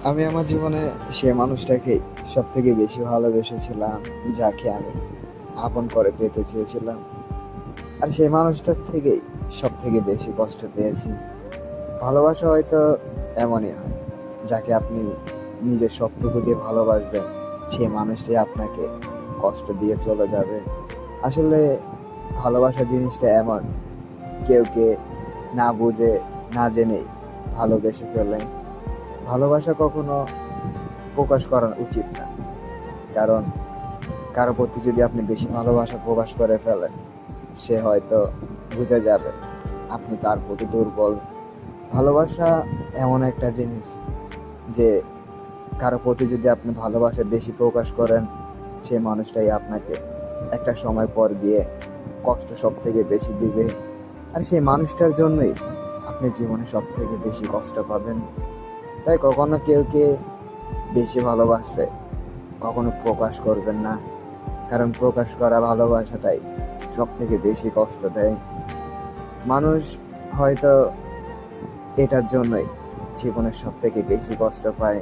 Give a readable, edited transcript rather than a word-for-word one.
আমি আমার জীবনে সে মানুষটাকেই সব থেকে বেশি ভালোবেসেছিলাম, যাকে আমি আপন করে পেতে চেয়েছিলাম। আর সেই মানুষটার থেকেই সব থেকে বেশি কষ্ট পেয়েছি। ভালোবাসা হয়তো এমনই হয়, যাকে আপনি নিজের সবটুকু দিয়ে ভালোবাসবেন, সেই মানুষটি আপনাকে কষ্ট দিয়ে চলে যাবে। আসলে ভালোবাসা জিনিসটা এমন, কেউকে না বুঝে না জেনেই ভালোবেসে ফেলে। ভালোবাসা কখনো প্রকাশ করা উচিত না, কারণ কারো প্রতি যদি আপনি বেশি ভালোবাসা প্রকাশ করে ফেলেন, সে হয়তো বুঝে যাবে আপনি তার প্রতি দুর্বল। ভালোবাসা এমন একটা জিনিস যে কারো প্রতি যদি আপনি ভালোবাসা বেশি প্রকাশ করেন, সেই মানুষটাই আপনাকে একটা সময় পর গিয়ে কষ্ট সব থেকে বেশি দিবে। আর সেই মানুষটার জন্যই আপনি জীবনে সব থেকে বেশি কষ্ট পাবেন। তাই কখনো কেউকে বেশি ভালোবাসলে কখনো প্রকাশ করবেন না, কারণ প্রকাশ করা ভালোবাসাটাই সব থেকে বেশি কষ্ট দেয়। মানুষ হয়তো এটার জন্যই জীবনের সব থেকে বেশি কষ্ট পায়।